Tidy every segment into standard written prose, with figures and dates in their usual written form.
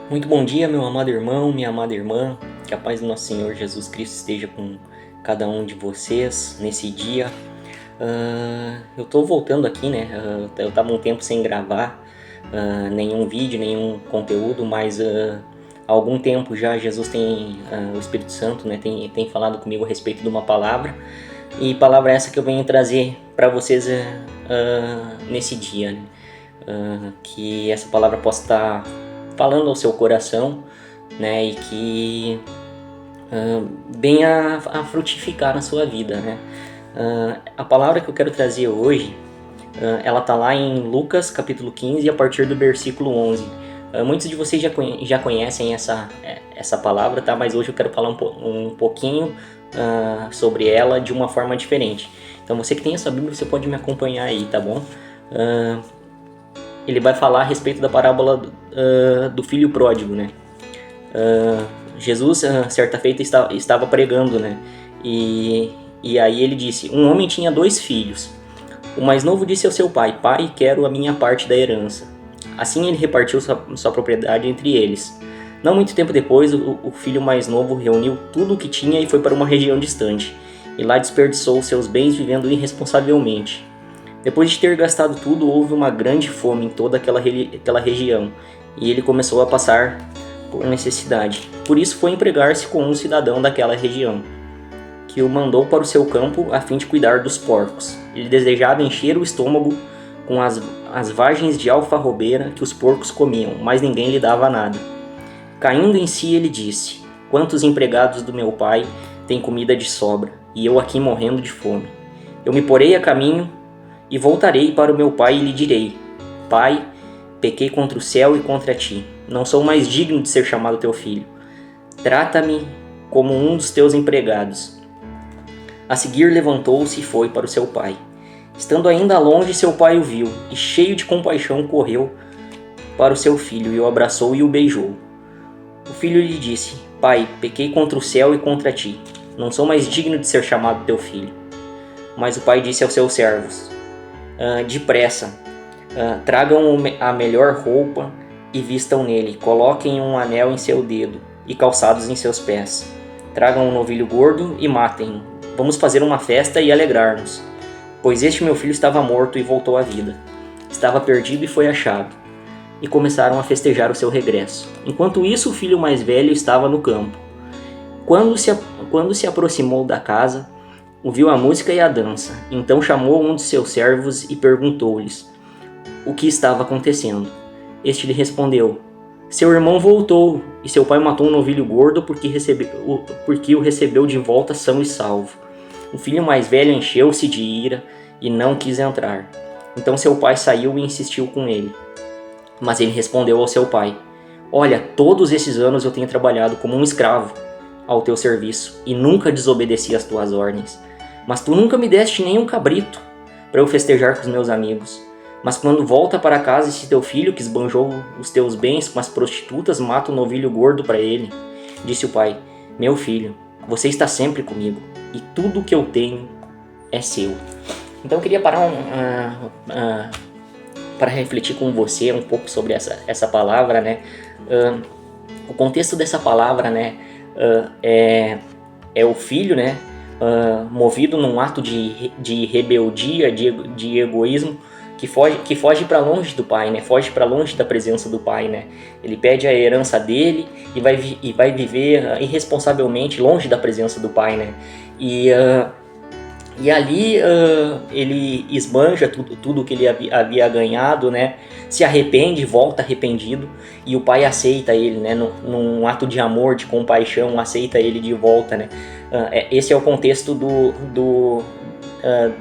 Muito bom dia, meu amado irmão, minha amada irmã. Que a paz do nosso Senhor Jesus Cristo esteja com cada um de vocês nesse dia. Eu tô voltando aqui, né? Eu tava um tempo sem gravar nenhum vídeo, nenhum conteúdo, mas há algum tempo já Jesus tem, o Espírito Santo, né, tem falado comigo a respeito de uma palavra. E palavra essa que eu venho trazer para vocês nesse dia, né? Que essa palavra possa estar falando ao seu coração, né, e que venha a frutificar na sua vida, né. A palavra que eu quero trazer hoje, ela está lá em Lucas capítulo 15 a partir do versículo 11. Muitos de vocês já conhecem essa palavra, tá? Mas hoje eu quero falar um pouquinho sobre ela de uma forma diferente. Então você que tem a sua Bíblia, você pode me acompanhar aí, tá bom? Ele vai falar a respeito da parábola do filho pródigo, né? Jesus, certa feita, estava pregando, né? E aí ele disse: um homem tinha 2 filhos. O mais novo disse ao seu pai: pai, quero a minha parte da herança. Assim ele repartiu sua propriedade entre eles. Não muito tempo depois, o filho mais novo reuniu tudo o que tinha e foi para uma região distante. E lá desperdiçou seus bens vivendo irresponsavelmente. Depois de ter gastado tudo, houve uma grande fome em toda aquela região, e ele começou a passar por necessidade. Por isso foi empregar-se com um cidadão daquela região, que o mandou para o seu campo a fim de cuidar dos porcos. Ele desejava encher o estômago com as vagens de alfarrobeira que os porcos comiam, mas ninguém lhe dava nada. Caindo em si, ele disse: quantos empregados do meu pai têm comida de sobra, e eu aqui morrendo de fome? Eu me porei a caminho e voltarei para o meu pai e lhe direi: Pai, pequei contra o céu e contra ti. Não sou mais digno de ser chamado teu filho. Trata-me como um dos teus empregados. A seguir levantou-se e foi para o seu pai. Estando ainda longe, seu pai o viu e, cheio de compaixão, correu para o seu filho e o abraçou e o beijou. O filho lhe disse: Pai, pequei contra o céu e contra ti. Não sou mais digno de ser chamado teu filho. Mas o pai disse aos seus servos: depressa, tragam a melhor roupa e vistam nele, coloquem um anel em seu dedo e calçados em seus pés. Tragam um novilho gordo e matem-no. Vamos fazer uma festa e alegrar-nos, pois este meu filho estava morto e voltou à vida. Estava perdido e foi achado. E começaram a festejar o seu regresso. Enquanto isso, o filho mais velho estava no campo. Quando se aproximou da casa, ouviu a música e a dança. Então chamou um de seus servos e perguntou-lhes o que estava acontecendo. Este lhe respondeu: seu irmão voltou, e seu pai matou um novilho gordo porque o recebeu de volta são e salvo. O filho mais velho encheu-se de ira e não quis entrar. Então seu pai saiu e insistiu com ele. Mas ele respondeu ao seu pai: olha, todos esses anos eu tenho trabalhado como um escravo ao teu serviço e nunca desobedeci às tuas ordens. Mas tu nunca me deste nem um cabrito para eu festejar com os meus amigos. Mas quando volta para casa esse teu filho que esbanjou os teus bens com as prostitutas mata o novilho gordo para ele. Disse o pai: meu filho, você está sempre comigo e tudo que eu tenho é seu. Então eu queria parar para refletir com você um pouco sobre essa palavra, né? O contexto dessa palavra, né, é o filho, né, movido num ato de rebeldia, de egoísmo, que foge para longe do pai, né? Foge para longe da presença do pai, né? Ele pede a herança dele e vai viver irresponsavelmente longe da presença do pai, né? E ali ele esbanja tudo que ele havia ganhado, né? Se arrepende, volta arrependido, e o pai aceita ele, né? Num ato de amor, de compaixão, aceita ele de volta, né? Esse é o contexto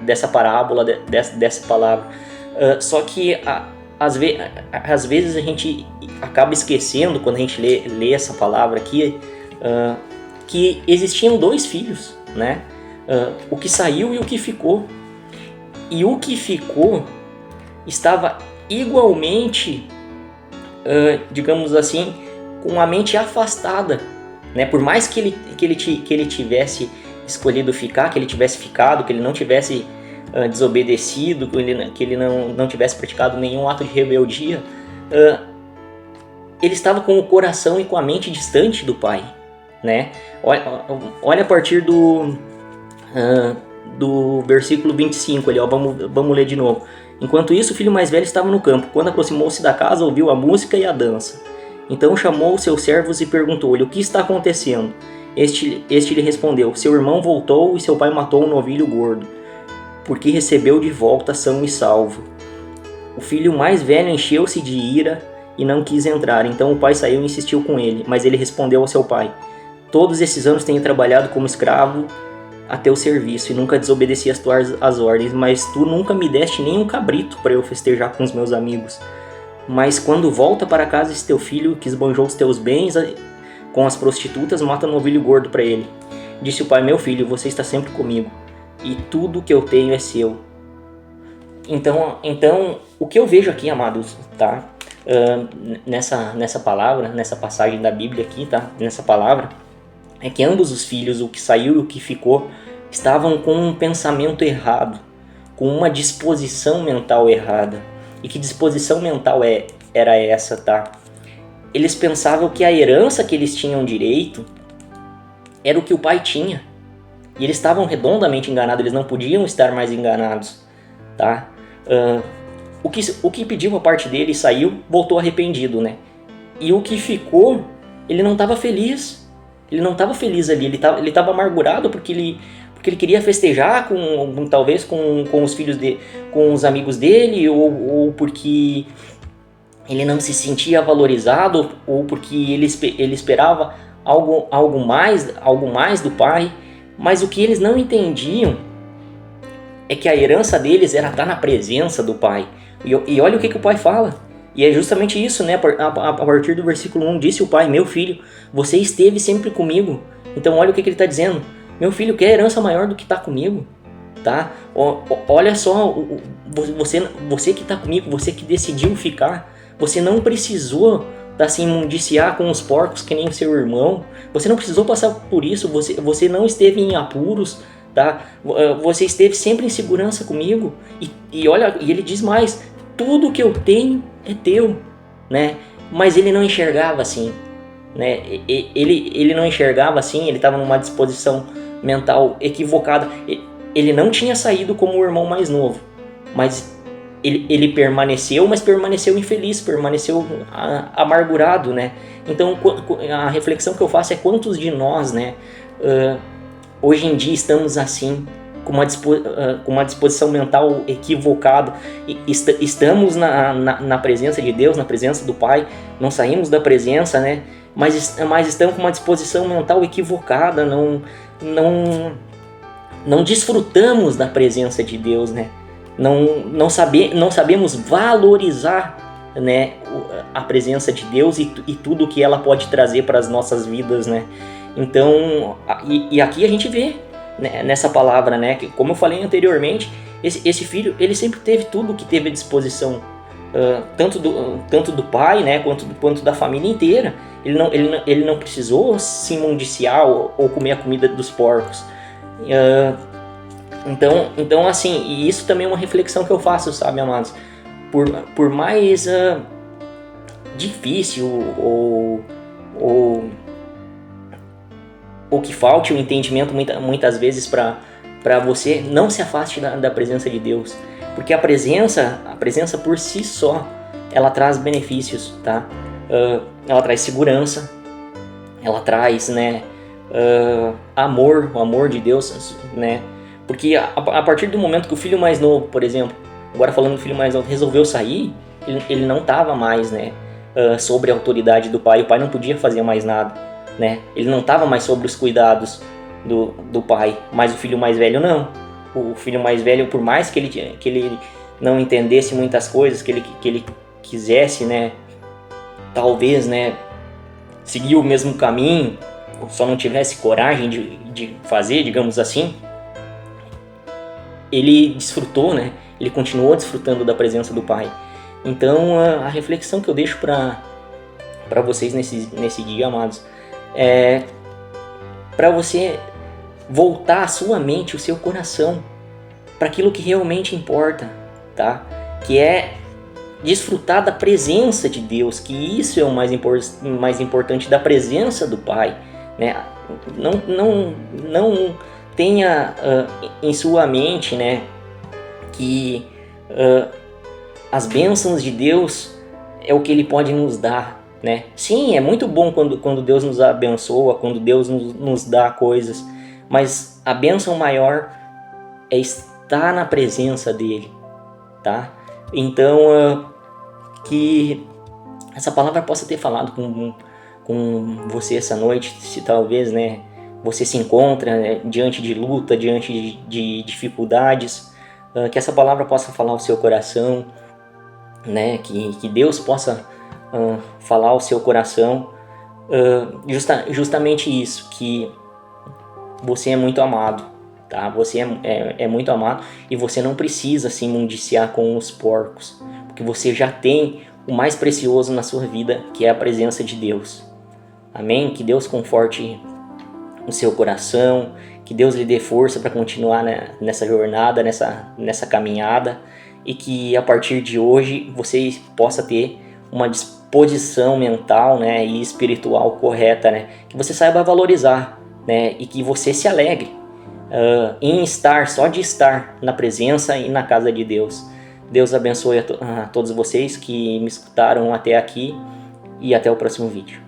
dessa parábola, dessa palavra. Só que às vezes a gente acaba esquecendo, quando a gente lê essa palavra aqui, que existiam 2 filhos, né? O que saiu e o que ficou. E o que ficou estava igualmente, digamos assim, com a mente afastada, né? Por mais que ele tivesse escolhido ficar, que ele tivesse ficado, que ele não tivesse desobedecido, que ele não tivesse praticado nenhum ato de rebeldia, ele estava com o coração e com a mente distante do pai, né? Olha a partir do versículo 25 ali, ó, vamos ler de novo. Enquanto isso, o filho mais velho estava no campo. Quando aproximou-se da casa, ouviu a música e a dança. Então chamou os seus servos e perguntou-lhe: o que está acontecendo? Este lhe respondeu: seu irmão voltou e seu pai matou um novilho gordo, porque recebeu de volta são e salvo. O filho mais velho encheu-se de ira e não quis entrar. Então o pai saiu e insistiu com ele, mas ele respondeu ao seu pai: todos esses anos tenho trabalhado como escravo a teu serviço e nunca desobedeci as ordens, mas tu nunca me deste nem um cabrito para eu festejar com os meus amigos. Mas quando volta para casa esse teu filho que esbanjou os teus bens com as prostitutas, mata um novilho gordo para ele. Disse o pai: meu filho, você está sempre comigo e tudo que eu tenho é seu. Então o que eu vejo aqui, amados, tá? Nessa palavra, nessa passagem da Bíblia aqui, tá? Nessa palavra, é que ambos os filhos, o que saiu e o que ficou, estavam com um pensamento errado, com uma disposição mental errada. E que disposição mental era essa, tá? Eles pensavam que a herança que eles tinham direito era o que o pai tinha. E eles estavam redondamente enganados, eles não podiam estar mais enganados, tá? O que pediu a parte dele saiu, voltou arrependido, né? E o que ficou, ele não estava feliz. Ele não estava feliz ali, ele estava amargurado porque ele queria festejar talvez com os filhos com os amigos dele, ou porque ele não se sentia valorizado, ou porque ele esperava algo mais do pai. Mas o que eles não entendiam é que a herança deles era estar na presença do pai. E olha o que o pai fala. E é justamente isso, né? A partir do versículo 1, disse o pai: meu filho, você esteve sempre comigo. Então olha o que ele está dizendo: meu filho, quer herança maior do que está comigo? Tá? Olha só, você que está comigo, você que decidiu ficar, você não precisou se imundiciar com os porcos que nem o seu irmão. Você não precisou passar por isso, você não esteve em apuros, tá? Você esteve sempre em segurança comigo. E olha, e ele diz mais: tudo que eu tenho é teu, né? Mas ele não enxergava assim, né? Ele não enxergava assim, ele estava numa disposição mental equivocada. Ele não tinha saído como o irmão mais novo, mas ele permaneceu, mas permaneceu infeliz, permaneceu amargurado, né? Então a reflexão que eu faço é: quantos de nós, né, hoje em dia estamos assim, com uma disposição mental equivocada, estamos na presença de Deus, na presença do Pai, não saímos da presença, né? Mas estamos com uma disposição mental equivocada, não desfrutamos da presença de Deus, né? Não sabemos valorizar, né, a presença de Deus e tudo que ela pode trazer para as nossas vidas, né? Então, e aqui a gente vê, né, nessa palavra, né, que, como eu falei anteriormente, esse filho, ele sempre teve tudo que teve à disposição, tanto do pai, né, quanto da família inteira. Ele não precisou se imundiciar ou comer a comida dos porcos. Então assim, e isso também é uma reflexão que eu faço, sabe, amados? Por mais difícil ou que falte o entendimento muitas vezes para você, não se afaste da presença de Deus, porque a presença por si só, ela traz benefícios, tá? Ela traz segurança, ela traz, né, amor, o amor de Deus, né? Porque a partir do momento que o filho mais novo, por exemplo, agora falando do filho mais novo, resolveu sair, ele não estava mais, né, sobre a autoridade do pai. O pai não podia fazer mais nada, né? Ele não estava mais sobre os cuidados do pai. Mas o filho mais velho não. O filho mais velho, por mais que ele não entendesse muitas coisas, que ele quisesse, né, talvez, né, seguir o mesmo caminho, só não tivesse coragem de fazer, digamos assim, ele desfrutou, né? Ele continuou desfrutando da presença do pai. Então a reflexão que eu deixo para vocês nesse dia, amados, é para você voltar a sua mente, o seu coração para aquilo que realmente importa, tá? Que é desfrutar da presença de Deus, que isso é o mais importante, da presença do Pai, né? Não tenha em sua mente, né, que as bênçãos de Deus é o que Ele pode nos dar, né? Sim, é muito bom quando Deus nos abençoa, quando Deus nos dá coisas, mas a bênção maior é estar na presença dEle, tá? Então, que essa palavra possa ter falado com você essa noite, se talvez, né, você se encontra, né, diante de luta, diante de dificuldades, que essa palavra possa falar ao seu coração, né, que Deus possa falar ao seu coração, justamente isso, que você é muito amado, tá? Você é muito amado e você não precisa se imundiciar com os porcos, porque você já tem o mais precioso na sua vida, que é a presença de Deus. Amém? Que Deus conforte o seu coração, que Deus lhe dê força para continuar nessa jornada, nessa caminhada, e que a partir de hoje você possa ter uma disposição mental, né, e espiritual correta, né, que você saiba valorizar, né, e que você se alegre em estar, só de estar na presença e na casa de Deus. Deus abençoe a todos vocês que me escutaram até aqui e até o próximo vídeo.